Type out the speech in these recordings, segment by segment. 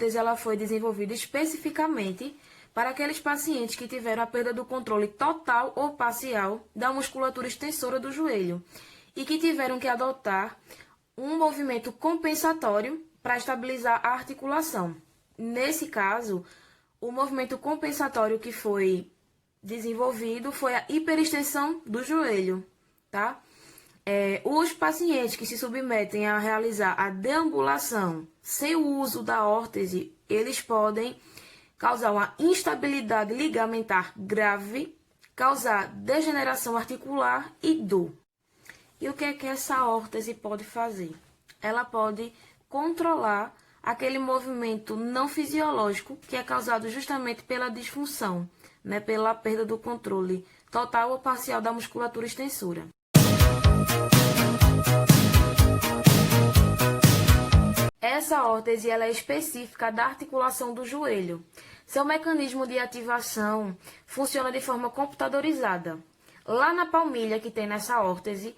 órtese ela foi desenvolvida especificamente para aqueles pacientes que tiveram a perda do controle total ou parcial da musculatura extensora do joelho e que tiveram que adotar um movimento compensatório para estabilizar a articulação. Nesse caso, o movimento compensatório que foi desenvolvido foi a hiperextensão do joelho, tá? Os pacientes que se submetem a realizar a deambulação sem o uso da órtese, eles podem causar uma instabilidade ligamentar grave, causar degeneração articular e dor. E o que é que essa órtese pode fazer? Ela pode controlar aquele movimento não fisiológico que é causado justamente pela disfunção, né, pela perda do controle total ou parcial da musculatura extensora. Essa órtese ela é específica da articulação do joelho. Seu mecanismo de ativação funciona de forma computadorizada. Lá na palmilha que tem nessa órtese,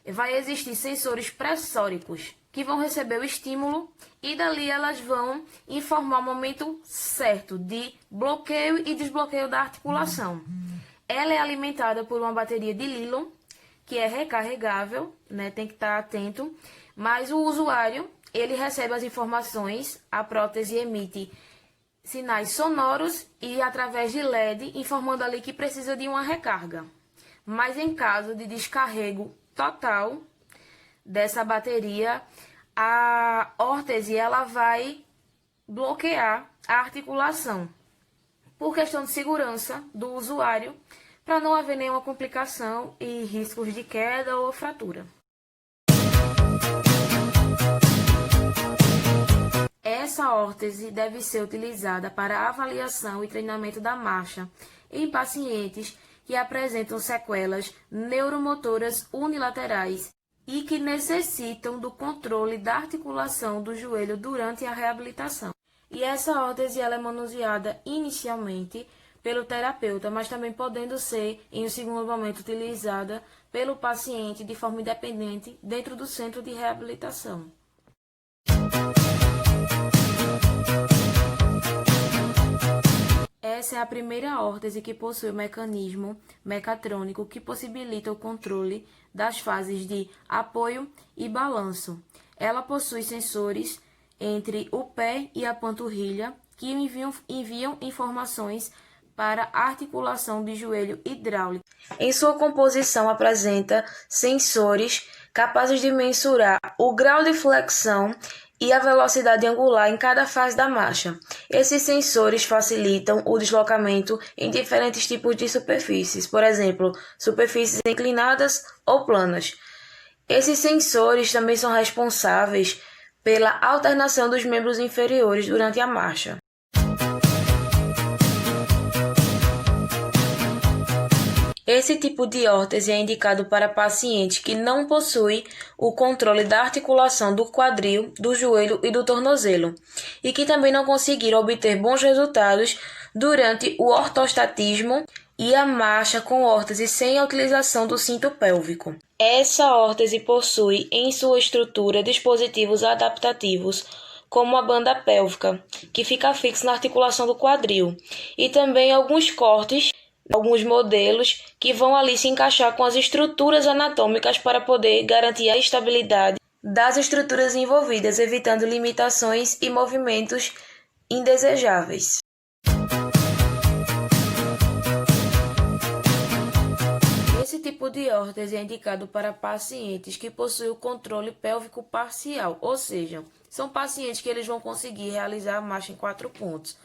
vai existir sensores pressóricos que vão receber o estímulo e dali elas vão informar o momento certo de bloqueio e desbloqueio da articulação. Ela é alimentada por uma bateria de Lilon, que é recarregável, né? Tem que estar atento, mas o usuário, ele recebe as informações, a prótese emite sinais sonoros e através de LED, informando ali que precisa de uma recarga. Mas em caso de descarrego total dessa bateria, a órtese ela vai bloquear a articulação por questão de segurança do usuário, para não haver nenhuma complicação e riscos de queda ou fratura. Essa órtese deve ser utilizada para avaliação e treinamento da marcha em pacientes que apresentam sequelas neuromotoras unilaterais e que necessitam do controle da articulação do joelho durante a reabilitação. E essa órtese ela é manuseada inicialmente pelo terapeuta, mas também podendo ser, em um segundo momento, utilizada pelo paciente de forma independente dentro do centro de reabilitação. Essa é a primeira órtese que possui o mecanismo mecatrônico que possibilita o controle das fases de apoio e balanço. Ela possui sensores entre o pé e a panturrilha que enviam informações para a articulação de joelho hidráulico. Em sua composição apresenta sensores capazes de mensurar o grau de flexão e a velocidade angular em cada fase da marcha. Esses sensores facilitam o deslocamento em diferentes tipos de superfícies, por exemplo, superfícies inclinadas ou planas. Esses sensores também são responsáveis pela alternação dos membros inferiores durante a marcha. Esse tipo de órtese é indicado para pacientes que não possuem o controle da articulação do quadril, do joelho e do tornozelo, e que também não conseguiram obter bons resultados durante o ortostatismo e a marcha com órtese sem a utilização do cinto pélvico. Essa órtese possui em sua estrutura dispositivos adaptativos, como a banda pélvica, que fica fixa na articulação do quadril, e também alguns cortes, alguns modelos que vão ali se encaixar com as estruturas anatômicas para poder garantir a estabilidade das estruturas envolvidas, evitando limitações e movimentos indesejáveis. Esse tipo de órtese é indicado para pacientes que possuem o controle pélvico parcial, ou seja, são pacientes que eles vão conseguir realizar a marcha em 4 pontos.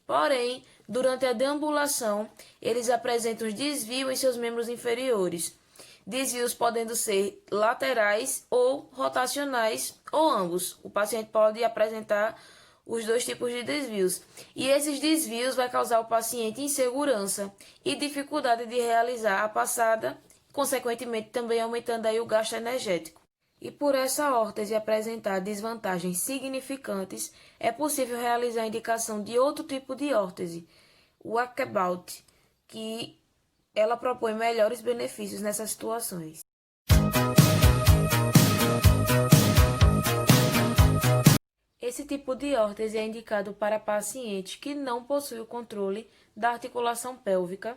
Porém, durante a deambulação, eles apresentam desvio em seus membros inferiores. Desvios podendo ser laterais ou rotacionais, ou ambos. O paciente pode apresentar os dois tipos de desvios. E esses desvios vai causar ao paciente insegurança e dificuldade de realizar a passada, consequentemente também aumentando aí o gasto energético. E por essa órtese apresentar desvantagens significantes, é possível realizar a indicação de outro tipo de órtese, o walkabout, que ela propõe melhores benefícios nessas situações. Esse tipo de órtese é indicado para pacientes que não possuem o controle da articulação pélvica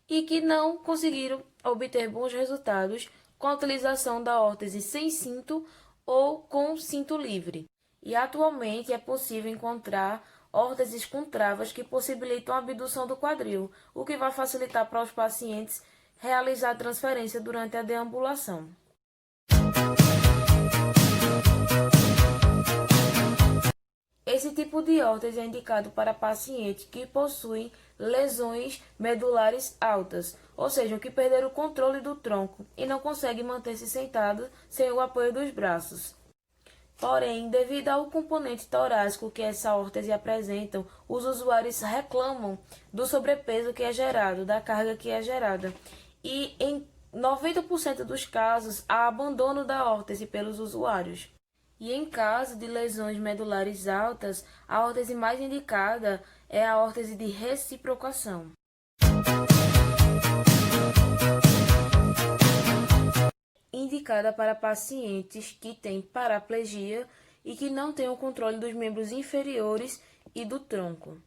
e que não conseguiram obter bons resultados com a utilização da órtese sem cinto ou com cinto livre. E atualmente é possível encontrar órteses com travas que possibilitam a abdução do quadril, o que vai facilitar para os pacientes realizar a transferência durante a deambulação. Esse tipo de órtese é indicado para pacientes que possuem lesões medulares altas, ou seja, que perderam o controle do tronco e não conseguem manter-se sentados sem o apoio dos braços. Porém, devido ao componente torácico que essa órtese apresenta, os usuários reclamam do sobrepeso que é gerado, da carga que é gerada. E em 90% dos casos, há abandono da órtese pelos usuários. E em caso de lesões medulares altas, a órtese mais indicada é a órtese de reciprocação. Indicada para pacientes que têm paraplegia e que não têm o controle dos membros inferiores e do tronco.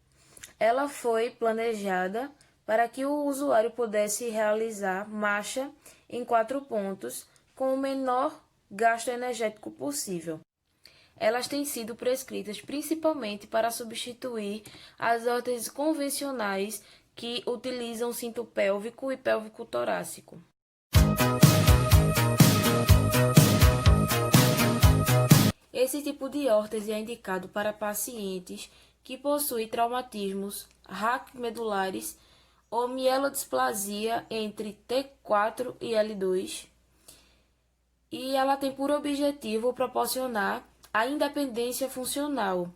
Ela foi planejada para que o usuário pudesse realizar marcha em 4 pontos com o menor gasto energético possível. Elas têm sido prescritas principalmente para substituir as órteses convencionais que utilizam cinto pélvico e pélvico torácico. Esse tipo de órtese é indicado para pacientes que possuem traumatismos raquimedulares ou mielodisplasia entre T4 e L2, e ela tem por objetivo proporcionar a independência funcional,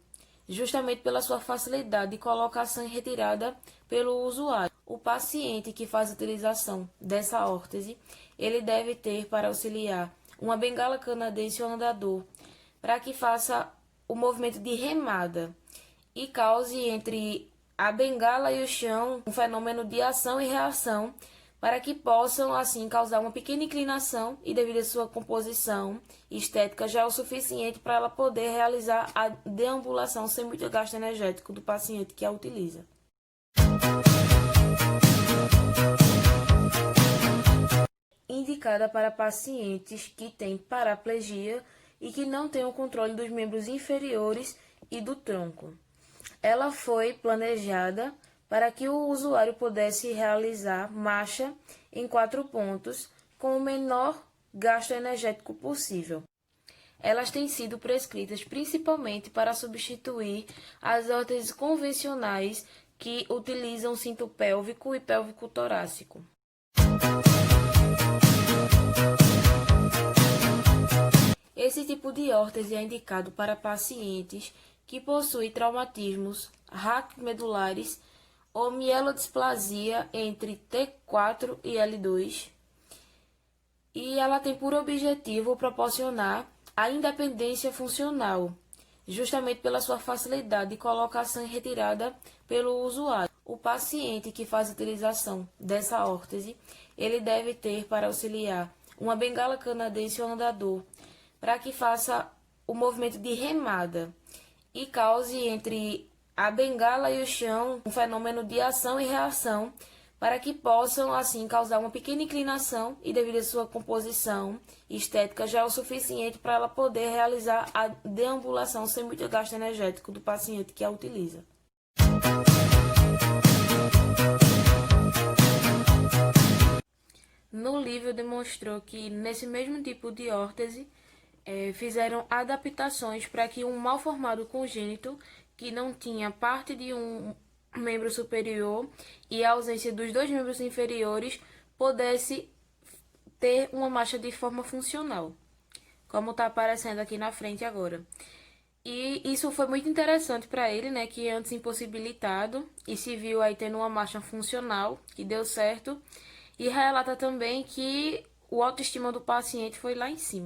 justamente pela sua facilidade de colocação e retirada pelo usuário. O paciente que faz a utilização dessa órtese, ele deve ter para auxiliar uma bengala canadense ou andador, para que faça o movimento de remada e cause entre a bengala e o chão um fenômeno de ação e reação, para que possam, assim, causar uma pequena inclinação e, devido à sua composição estética, já é o suficiente para ela poder realizar a deambulação sem muito gasto energético do paciente que a utiliza. Indicada para pacientes que têm paraplegia e que não têm o controle dos membros inferiores e do tronco. Ela foi planejada para que o usuário pudesse realizar marcha em 4 pontos com o menor gasto energético possível. Elas têm sido prescritas principalmente para substituir as órteses convencionais que utilizam cinto pélvico e pélvico torácico. Esse tipo de órtese é indicado para pacientes que possuem traumatismos raquimedulares ou mielodisplasia entre T4 e L2, e ela tem por objetivo proporcionar a independência funcional, justamente pela sua facilidade de colocação e retirada pelo usuário. O paciente que faz a utilização dessa órtese, ele deve ter para auxiliar uma bengala canadense ou andador, para que faça o movimento de remada e cause entre a bengala e o chão um fenômeno de ação e reação, para que possam, assim, causar uma pequena inclinação e, devido à sua composição estética, já é o suficiente para ela poder realizar a deambulação sem muito gasto energético do paciente que a utiliza. No livro demonstrou que nesse mesmo tipo de órtese fizeram adaptações para que um mal formado congênito que não tinha parte de um membro superior e a ausência dos 2 membros inferiores pudesse ter uma marcha de forma funcional, como está aparecendo aqui na frente agora. E isso foi muito interessante para ele, né, que antes impossibilitado e se viu aí tendo uma marcha funcional, que deu certo, e relata também que o autoestima do paciente foi lá em cima.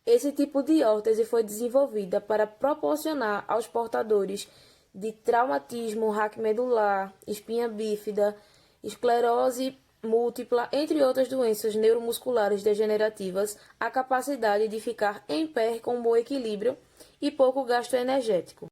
Esse tipo de órtese foi desenvolvida para proporcionar aos portadores de traumatismo raquimedular, espinha bífida, esclerose múltipla, entre outras doenças neuromusculares degenerativas, a capacidade de ficar em pé com bom equilíbrio e pouco gasto energético.